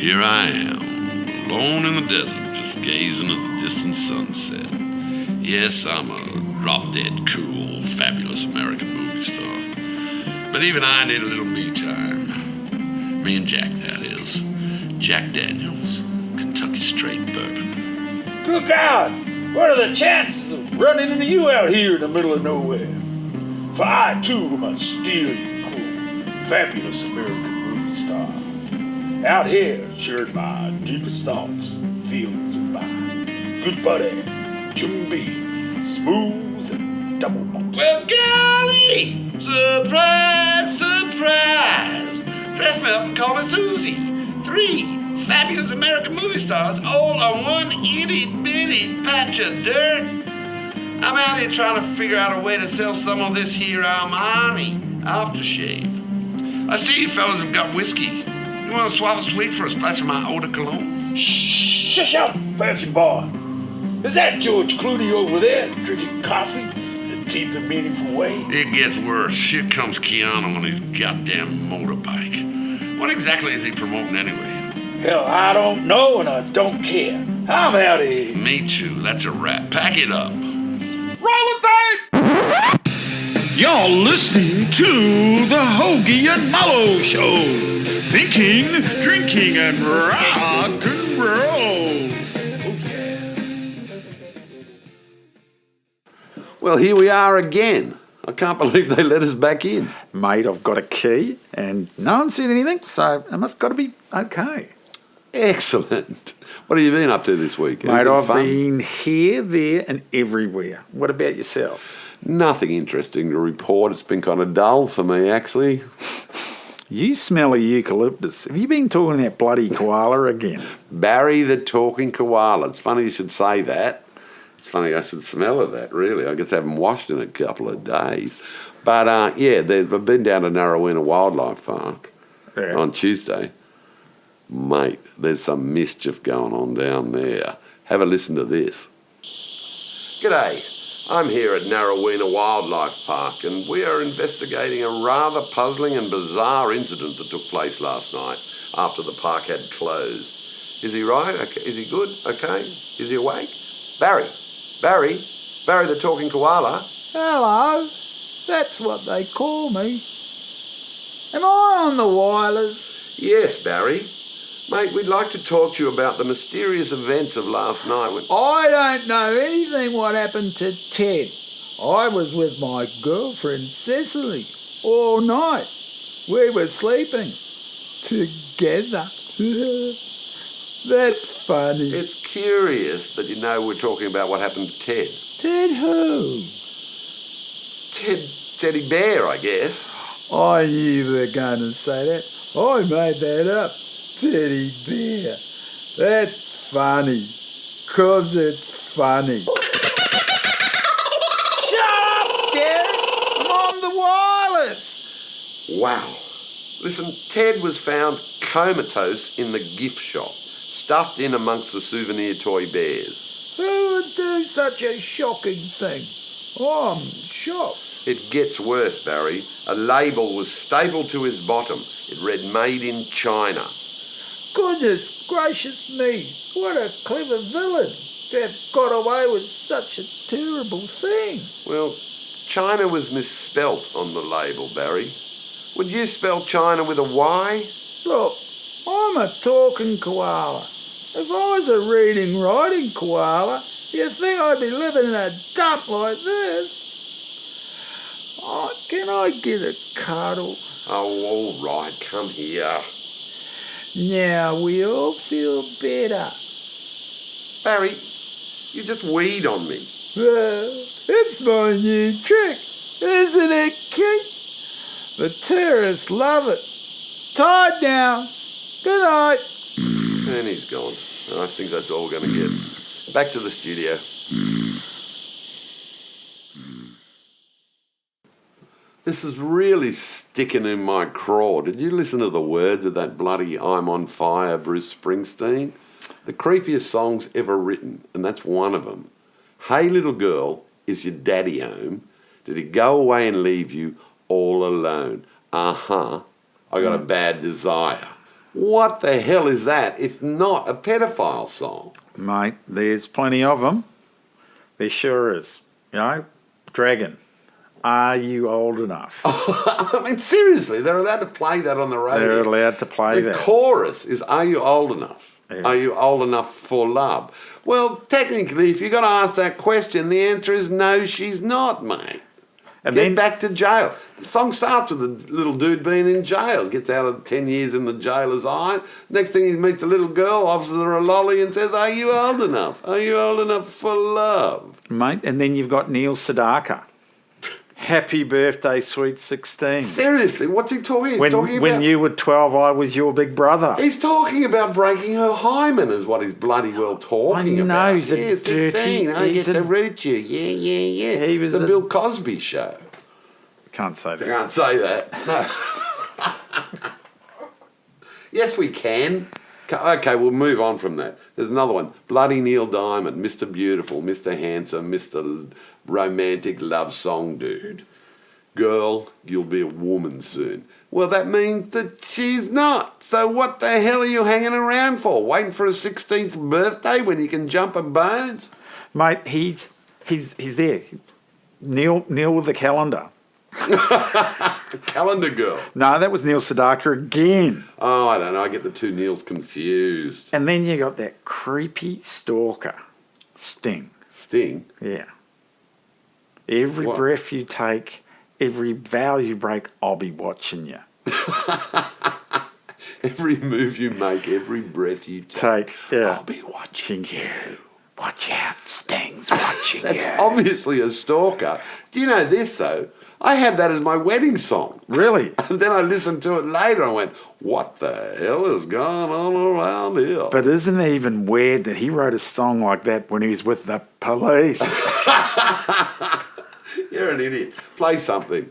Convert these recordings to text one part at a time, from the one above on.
here I am, alone in the desert, just gazing at the distant sunset. Yes, I'm a drop-dead, cool, fabulous American movie star. But even I need a little me time. Me and Jack, that is. Jack Daniels, Kentucky Straight Bourbon. Good God! What are the chances of running into you out here in the middle of nowhere? For I, too, am a steely, cool, fabulous American movie star. Out here, sharing my deepest thoughts and feelings with my good buddy, Jim B. Smooth and double malt. Well, golly! Surprise, surprise! Dress me up and call me Susie. 3 fabulous American movie stars all on one itty-bitty patch of dirt. I'm out here trying to figure out a way to sell some of this here Armani aftershave. I see you fellas have got whiskey. You want to swap a sweet for a splash of my eau de cologne? Shush up, perfume boy. Is that George Clooney over there drinking coffee in a deep and meaningful way? It gets worse. Here comes Keanu on his goddamn motorbike. What exactly is he promoting anyway? Hell, I don't know and I don't care. I'm out of here. Me too. That's a wrap. Pack it up. Roll the tape! You're listening to the Hogey and Mullo Show. Thinking, drinking, and rock and roll. Oh, yeah. Well, here we are again. I can't believe they let us back in. Mate, I've got a key and no one said anything, so it must got to be okay. Excellent. What have you been up to this week? Mate, Anything I've fun? been here, there and everywhere. What about yourself? Nothing interesting to report. It's been kind of dull for me, actually. You smell a eucalyptus. Have you been talking that bloody koala again? Barry the talking koala. It's funny you should say that. It's funny I should smell of that, really. I guess I haven't washed in a couple of days. But, yeah, I've been down to Narraweena Wildlife Park on Tuesday. Mate, there's some mischief going on down there. Have a listen to this. G'day. I'm here at Narraweena Wildlife Park and we are investigating a rather puzzling and bizarre incident that took place last night after the park had closed. Is he right? Okay. Is he good? Okay. Is he awake? Barry the talking koala. Hello, that's what they call me. Am I on the wireless? Yes, Barry. Mate, we'd like to talk to you about the mysterious events of last night when... I don't know anything what happened to Ted. I was with my girlfriend Cecily all night. We were sleeping together. That's funny. It's curious that you know we're talking about what happened to Ted. Ted who? Teddy Bear, I guess. I knew you were going to say that. I made that up. Teddy Bear. That's funny. 'Cause it's funny. Shut up, Gary. I'm on the wireless. Wow. Listen, Ted was found comatose in the gift shop, stuffed in amongst the souvenir toy bears. Who would do such a shocking thing? I'm shocked. It gets worse, Barry. A label was stapled to his bottom. It read Made in China. Goodness gracious me, what a clever villain to have got away with such a terrible thing. Well, China was misspelt on the label, Barry. Would you spell China with a Y? Look, I'm a talking koala. If I was a reading, writing koala, you'd think I'd be living in a dump like this. Oh, can I get a cuddle? Oh, all right, come here. Now we all feel better. Barry, you just weed on me. Well, it's my new trick, isn't it, cute? The tourists love it. Tied now. Good night. And he's gone. I think that's all we're going to get. Back to the studio. This is really sticking in my craw. Did you listen to the words of that bloody I'm on Fire Bruce Springsteen? The creepiest songs ever written, and that's one of them. Hey little girl, is your daddy home? Did he go away and leave you all alone? I got a bad desire. What the hell is that if not a pedophile song? Mate, there's plenty of them. There sure is. You know, Dragon, are you old enough? I mean, seriously, they're allowed to play that on the radio. They're allowed to play The that. chorus is, are you old enough? Yeah. Are you old enough for love? Well, technically, if you're going to ask that question, the answer is no, she's not, mate. And Get then back to jail. The song starts with the little dude being in jail. Gets out of 10 years in the jailer's eye. Next thing he meets a little girl, offers her a lolly and says, are you old enough? Are you old enough for love? mate, and then you've got Neil Sedaka. Happy birthday, sweet 16. Seriously, what's he talking? He's talking When about, you were 12, I was your big brother. he's talking about breaking her hymen is what he's bloody well talking I know, about. he's a yeah, 16, dirty- I he's get a- to root you. Yeah. He was the a- Bill Cosby show. Can't say I that. can't say that. No. Yes, we can. Okay, we'll move on from that. There's another one. Bloody Neil Diamond, Mr. Beautiful, Mr. Handsome, Mr. Romantic Love Song Dude. Girl, you'll be a woman soon. Well, that means that she's not. So what the hell are you hanging around for? Waiting for a 16th birthday when you can jump her bones? Mate, he's there. Neil with the calendar. Calendar girl. No, that was Neil Sedaka again. Oh, I don't know. I get the two Neils confused. And then you got that creepy stalker, Sting. Sting. Yeah. Every What? breath you take, every vow you break, I'll be watching you. Every move you make, every breath you take, Yeah. I'll be watching you. Watch out, Sting's watching That's you. obviously a stalker. Do you know this, though? I had that as my wedding song. Really? And then I listened to it later and went, what the hell is going on around here? But isn't it even weird that he wrote a song like that when he was with the police? You're an idiot. Play something.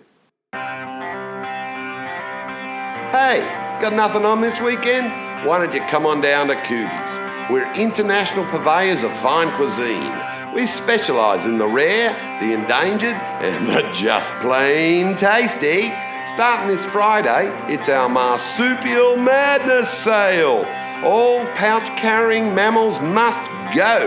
Hey, got nothing on this weekend? Why don't you come on down to Cooties? We're international purveyors of fine cuisine. We specialise in the rare, the endangered, and the just plain tasty. Starting this Friday, it's our Marsupial Madness Sale. All pouch-carrying mammals must go.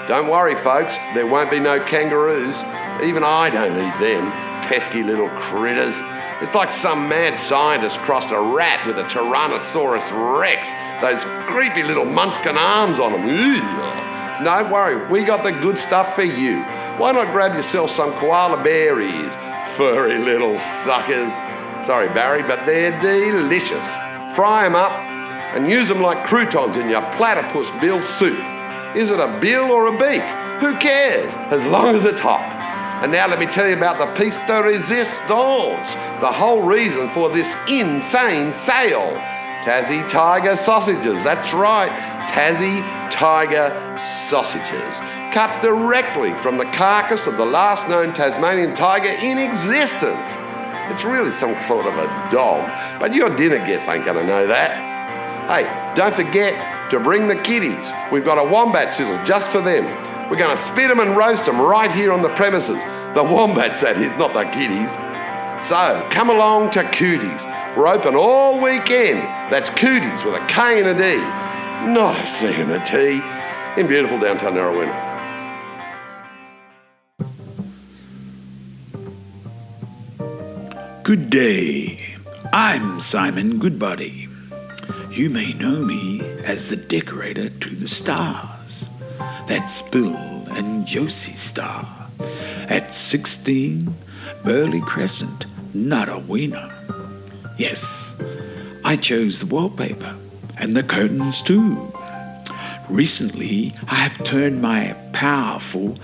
Don't worry, folks, there won't be no kangaroos. Even I don't eat them, pesky little critters. It's like some mad scientist crossed a rat with a Tyrannosaurus Rex. Those creepy little munchkin arms on them. Ugh. Don't worry, we got the good stuff for you. Why not grab yourself some koala bear ears? Furry little suckers. Sorry, Barry, but they're delicious. Fry them up and use them like croutons in your platypus bill soup. Is it a bill or a beak? Who cares, as long as it's hot. And now let me tell you about the piece de resistance, the whole reason for this insane sale. Tassie Tiger sausages, that's right, Tassie Tiger sausages. Cut directly from the carcass of the last known Tasmanian tiger in existence. It's really some sort of a dog, but your dinner guests ain't gonna know that. Hey, don't forget to bring the kiddies. We've got a wombat sizzle just for them. We're going to spit them and roast them right here on the premises. The wombats, that is, not the kiddies. So, come along to Cooties. We're open all weekend. That's Cooties with a K and a D. Not a C and a T. In beautiful downtown Narraweena. Good day. I'm Simon Goodbody. You may know me as the decorator to the stars. That's Bill and Josie Star at 16 Burley Crescent, Narraweena. Yes, I chose the wallpaper and the curtains too. Recently, I have turned my powerful,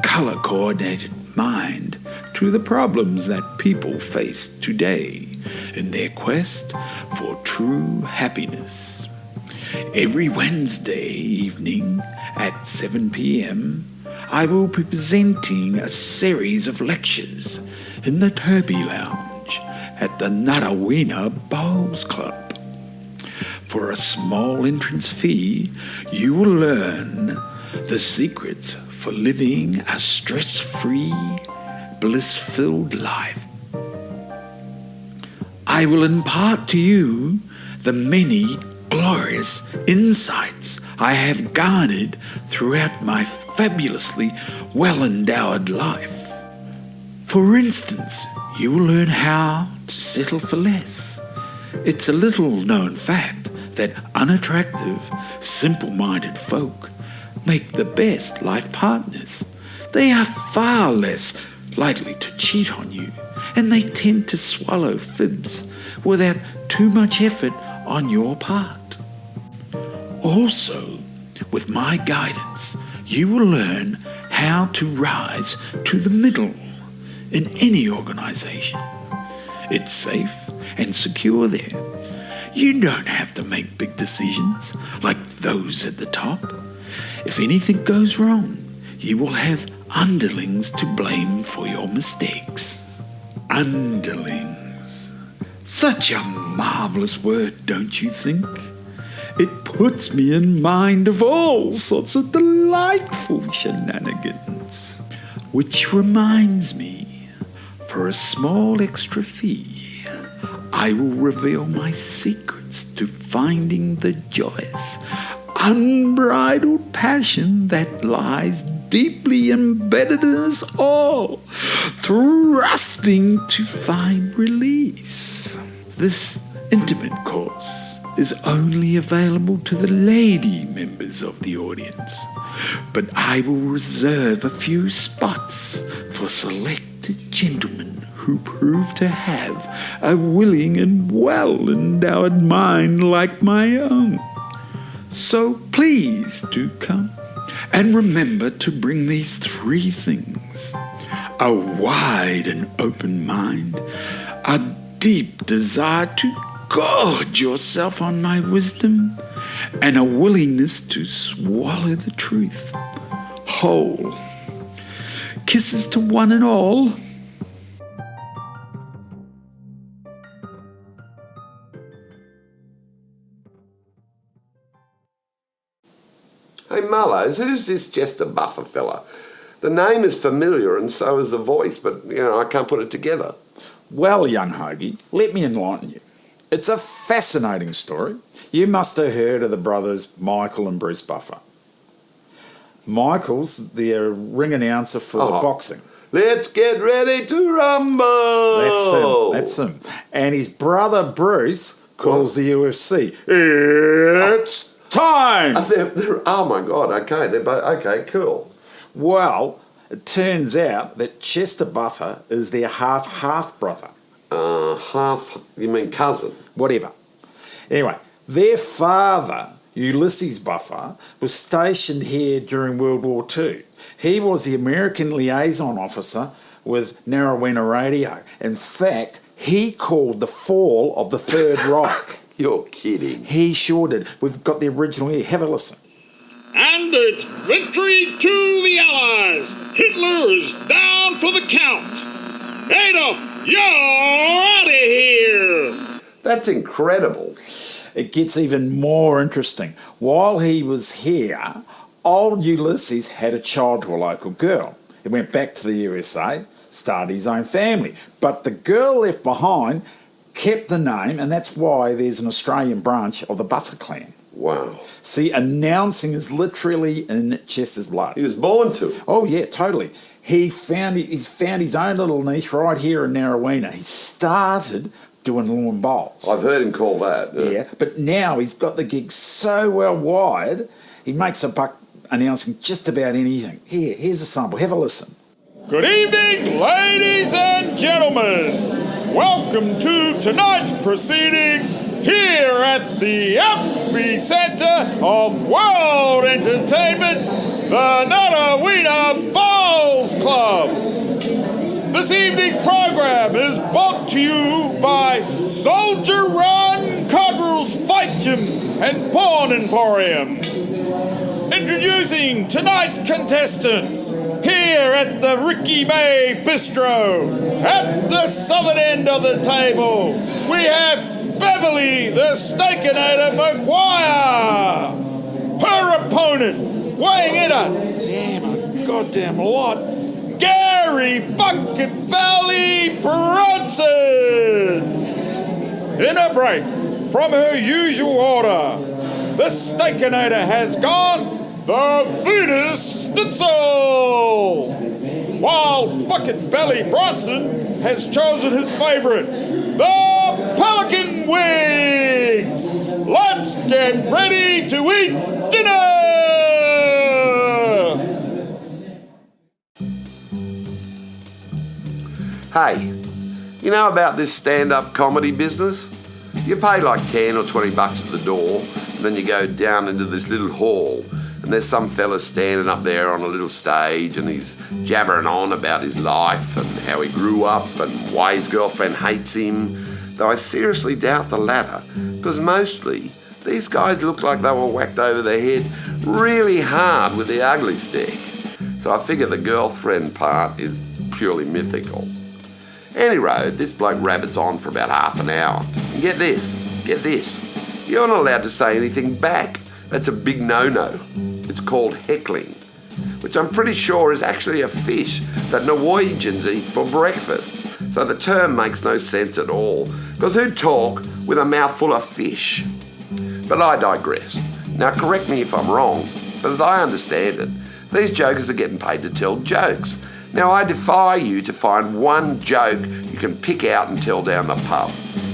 color-coordinated mind to the problems that people face today in their quest for true happiness. Every Wednesday evening at 7 p.m., I will be presenting a series of lectures in the Turby Lounge at the Narraweena Bowls Club. For a small entrance fee, you will learn the secrets for living a stress-free, bliss-filled life. I will impart to you the many glorious insights I have garnered throughout my fabulously well-endowed life. For instance, you will learn how to settle for less. It's a little-known fact that unattractive, simple-minded folk make the best life partners. They are far less likely to cheat on you, and they tend to swallow fibs without too much effort on your part. Also, with my guidance, you will learn how to rise to the middle in any organisation. It's safe and secure there. You don't have to make big decisions like those at the top. If anything goes wrong, you will have underlings to blame for your mistakes. Underlings. Such a marvellous word, don't you think? It puts me in mind of all sorts of delightful shenanigans. Which reminds me, for a small extra fee, I will reveal my secrets to finding the joyous, unbridled passion that lies deeply embedded in us all, thrusting to find release. This intimate course is only available to the lady members of the audience, but I will reserve a few spots for selected gentlemen who prove to have a willing and well-endowed mind like my own. So please do come, and remember to bring these 3 things: a wide and open mind, a deep desire to gorge yourself on my wisdom, and a willingness to swallow the truth whole. Kisses to one and all. Hey Mullos, who's this Chester Buffer fella? The name is familiar and so is the voice, but I can't put it together. Well, young Hogey, let me enlighten you. It's a fascinating story. You must have heard of the brothers Michael and Bruce Buffer. Michael's the ring announcer for the boxing. Let's get ready to rumble! That's him. And his brother Bruce calls the UFC. It's time! Oh my God, okay, they're both, okay, cool. Well, it turns out that Chester Buffer is their half brother. You mean cousin? Whatever. Anyway, their father, Ulysses Buffer, was stationed here during World War II. He was the American liaison officer with Narraweena Radio. In fact, he called the fall of the Third Reich. You're kidding. He sure did. We've got the original here. Have a listen. And it's victory to the Allies. Hitler is down for the count. Adolf, you're out of here. That's incredible. It gets even more interesting. While he was here, old Ulysses had a child to a local girl. He went back to the USA, started his own family. But the girl left behind kept the name, and that's why there's an Australian branch of the Buffer clan. Wow. See, announcing is literally in Chester's blood. He was born to it. Oh, yeah, totally. He's found his own little niche right here in Narraweena. He started doing lawn bowls. I've heard him call that. Yeah, but now he's got the gig so well wired, he makes a buck announcing just about anything. Here's a sample. Have a listen. Good evening, ladies and gentlemen. Welcome to tonight's proceedings here at the epicenter of world entertainment, the Narraweena Bowls Club. This evening's program is brought to you by Soldier Run Codrell's Fight Gym and Pawn Emporium. Introducing tonight's contestants here at the Ricky May Bistro. At the southern end of the table, we have Beverly the Steakinator McGuire. Her opponent, weighing in a goddamn lot, Gary Bucket Valley Bronson. In a break, from her usual order. The Steakinator has gone the Venus Schnitzel, while Bucket Belly Bronson has chosen his favourite, the Pelican Wings. Let's get ready to eat dinner! Hey, you know about this stand-up comedy business? You pay like 10 or 20 bucks at the door, and then you go down into this little hall, and there's some fella standing up there on a little stage, and he's jabbering on about his life and how he grew up and why his girlfriend hates him, though I seriously doubt the latter, because mostly these guys look like they were whacked over the head really hard with the ugly stick. So I figure the girlfriend part is purely mythical. Any road, this bloke rabbits on for about half an hour. And get this, you're not allowed to say anything back. That's a big no-no. It's called heckling, which I'm pretty sure is actually a fish that Norwegians eat for breakfast. So the term makes no sense at all, because who'd talk with a mouthful of fish? But I digress. Now correct me if I'm wrong, but as I understand it, these jokers are getting paid to tell jokes. Now I defy you to find one joke you can pick out and tell down the pub.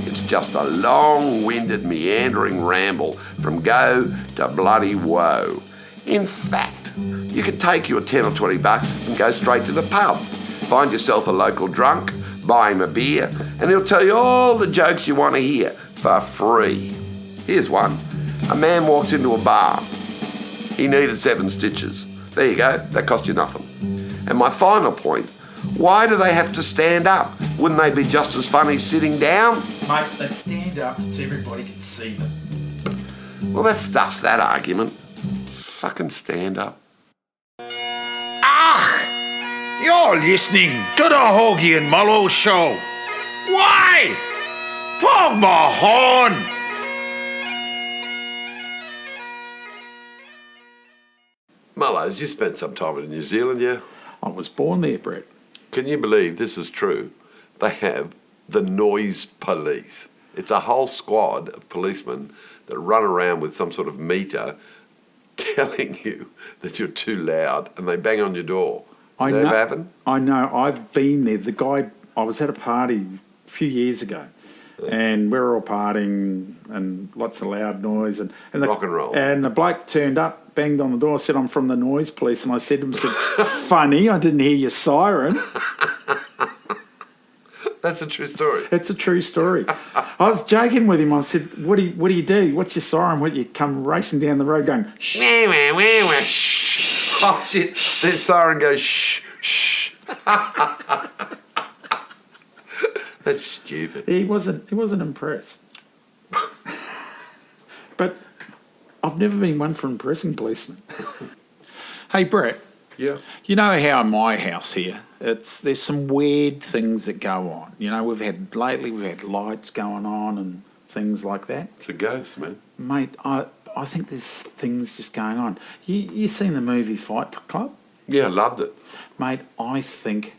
It's just a long-winded, meandering ramble from go to bloody woe. In fact, you could take your 10 or 20 bucks and go straight to the pub. Find yourself a local drunk, buy him a beer, and he'll tell you all the jokes you want to hear for free. Here's one. A man walked into a bar. He needed 7 stitches. There you go, that cost you nothing. And my final point, why do they have to stand up? Wouldn't they be just as funny sitting down? Mate, they stand up so everybody can see them. Well, that stuffs that argument. Fucking stand up. You're listening to the Hogey and Mullo show. Why? Pog my horn! Mullos, you spent some time in New Zealand, yeah? I was born there, Brett. Can you believe this is true? They have the noise police. It's a whole squad of policemen that run around with some sort of meter telling you that you're too loud, and they bang on your door. I That know. happen? I know. I've been there. The guy, I was at a party a few years ago, and we were all partying and lots of loud noise and Rock and roll. And the bloke turned up, banged on the door, said, "I'm from the noise police," and I said to him, "Funny, I didn't hear your siren." That's a true story. It's a true story. I was joking with him. I said, "What do you do? What's your siren? What, you come racing down the road going shh?" Oh shit! That siren goes shh, shh. That's stupid. He wasn't impressed. But I've never been one for impressing policemen. Hey, Brett. Yeah. You know how in my house here, there's some weird things that go on. You know, we've had lights going on and things like that. It's a ghost, man. Mate, I think there's things just going on. You seen the movie Fight Club? Yeah, I loved it. Mate, I think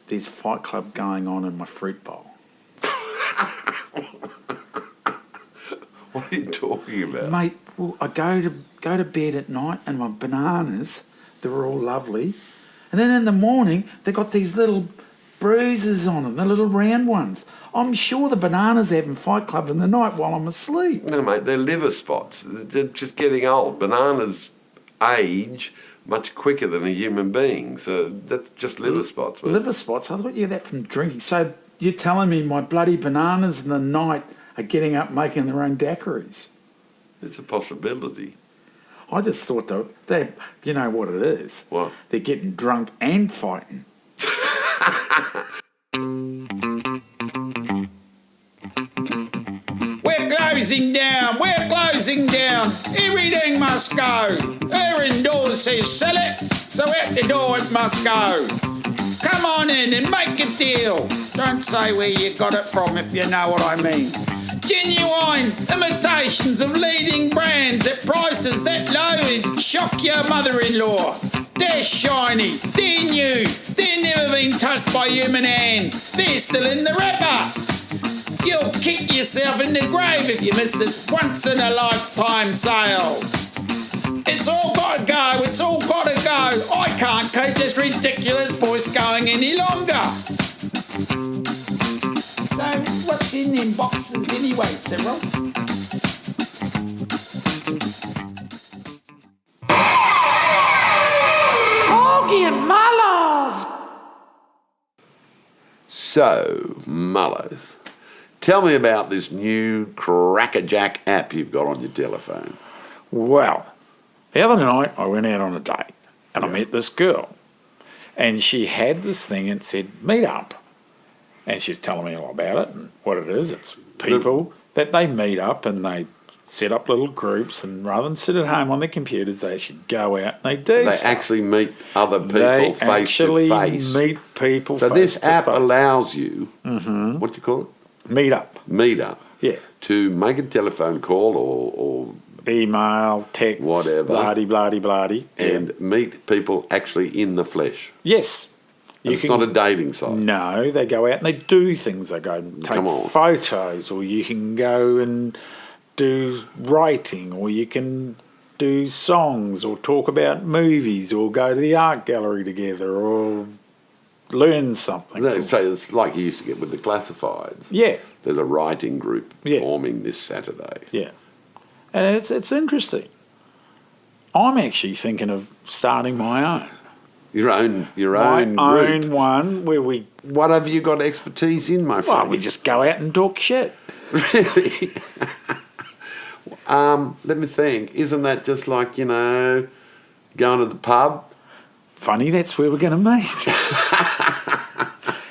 there's Fight Club going on in my fruit bowl. What are you talking about? Mate, well, I go to bed at night and my bananas, they're all lovely. And then in the morning, they got these little bruises on them, the little round ones. I'm sure the bananas are having Fight Club in the night while I'm asleep. No, mate, they're liver spots. They're just getting old. Bananas age much quicker than a human being, so that's just liver spots, mate. Liver spots? I thought you had that from drinking. So you're telling me my bloody bananas in the night are getting up making their own daiquiris? It's a possibility. I just thought they you know what it is? What? They're getting drunk and fighting. We're closing down. Everything must go. Her indoors says sell it, so out the door it must go. Come on in and make a deal. Don't say where you got it from if you know what I mean. Genuine imitations of leading brands at prices that low and shock your mother-in-law. They're shiny, they're new, they've never been touched by human hands. They're still in the wrapper. You'll kick yourself in the grave if you miss this once-in-a-lifetime sale. It's all got to go, it's all got to go. I can't keep this ridiculous voice going any longer. So, what's in them boxes anyway, Cyril? Hogey and Mullos! So, Mullos, tell me about this new crackerjack app you've got on your telephone. Well, the other night I went out on a date and I met this girl, and she had this thing and said, meet up. And she was telling me all about it and what it is. It's people that they meet up and they set up little groups, and rather than sit at home on their computers, they should go out and they do They stuff. actually meet other people They face to actually face. meet people So face this to app face. allows you, what do you call it? Meet up. Meet up. Yeah. To make a telephone call or Email, text, Whatever. bloody. and meet people actually in the flesh. Yes. It's not a dating site. No, they go out and they do things. They go and take Come on. photos, or you can go and do writing, or you can do songs, or talk about movies, or go to the art gallery together, or learn something. So it's like you used to get with the classifieds. Yeah, There's a writing group Yeah. forming this Saturday. yeah. And it's interesting. I'm actually thinking of starting my own. Your own My group. own one where we, What have you got expertise in, my friend? well, we just go out and talk shit. Really? Let me think. Isn't that just like, going to the pub? Funny, that's where we're going to meet.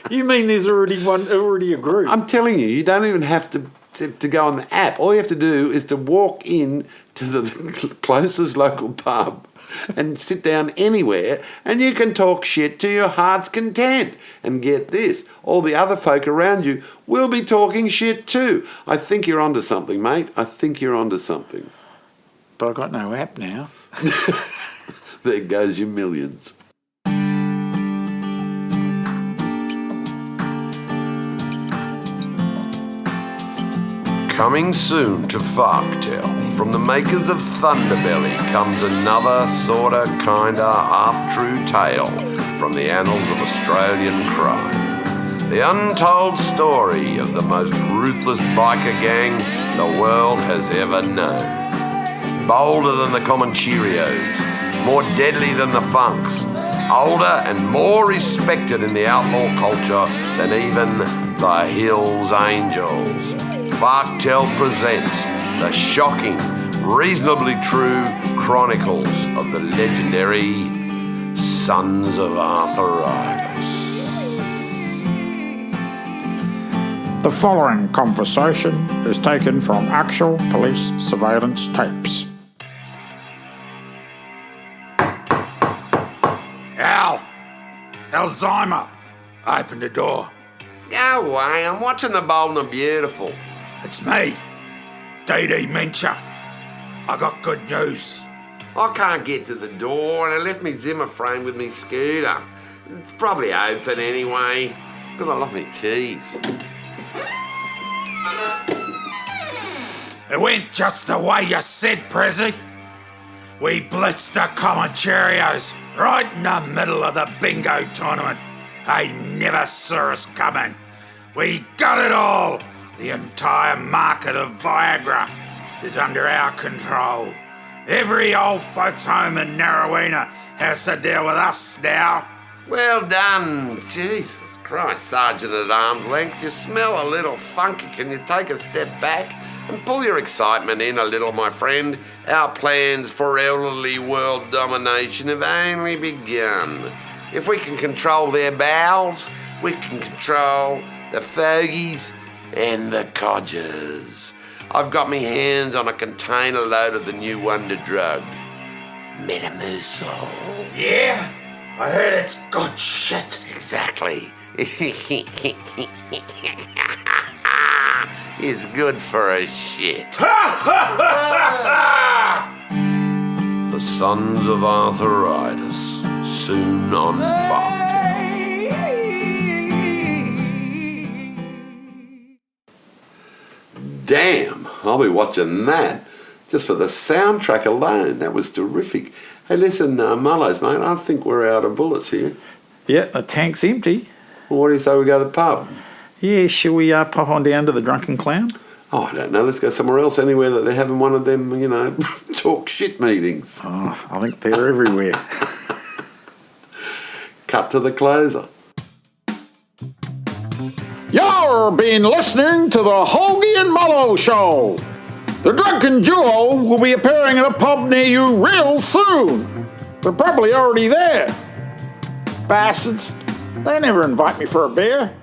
You mean there's already a group? I'm telling you, you don't even have to go on the app. All you have to do is to walk in to the closest local pub and sit down anywhere, and you can talk shit to your heart's content. And get this, all the other folk around you will be talking shit too. I think you're onto something, mate. I think you're onto something. But I've got no app now. There goes your millions. Coming soon to Farktail, from the makers of Thunderbelly comes another sorta, kinda, half-true tale from the annals of Australian crime. The untold story of the most ruthless biker gang the world has ever known. Bolder than the common Cheerios, more deadly than the Funks, older and more respected in the outlaw culture than even the Hills Angels. Farktail presents the shocking, reasonably true chronicles of the legendary Sons of Arthuritis. The following conversation is taken from actual police surveillance tapes. Alzheimer! Open the door. Go away, I'm watching The Bold and the Beautiful. It's me, DD Mincher. I got good news. I can't get to the door and I left me Zimmer frame with me scooter. It's probably open anyway, because I left me keys. It went just the way you said, Prezi. We blitzed the common Cheerios right in the middle of the bingo tournament. They never saw us coming. We got it all. The entire market of Viagra is under our control. Every old folks home in Narraweena has to deal with us now. Well done. Jesus Christ, Sergeant at arm's length. You smell a little funky. Can you take a step back and pull your excitement in a little, my friend? Our plans for elderly world domination have only begun. If we can control their bowels, we can control the fogies and the codgers. I've got me hands on a container load of the new wonder drug, Metamucil. Yeah? I heard it's good shit. Exactly. It's good for a shit. The Sons of Arthuritis, soon on Farktail. Damn, I'll be watching that. Just for the soundtrack alone, that was terrific. Hey, listen, Mullos, mate, I think we're out of bullets here. Yeah, the tank's empty. Well, what do you say we go to the pub? Yeah, shall we pop on down to the Drunken Clown? Oh, I don't know. Let's go somewhere else, anywhere that they're having one of them, talk shit meetings. Oh, I think they're everywhere. Cut to the closer. You're been listening to the Hogey and Mullo show. The drunken duo will be appearing at a pub near you real soon. They're probably already there. Bastards. They never invite me for a beer.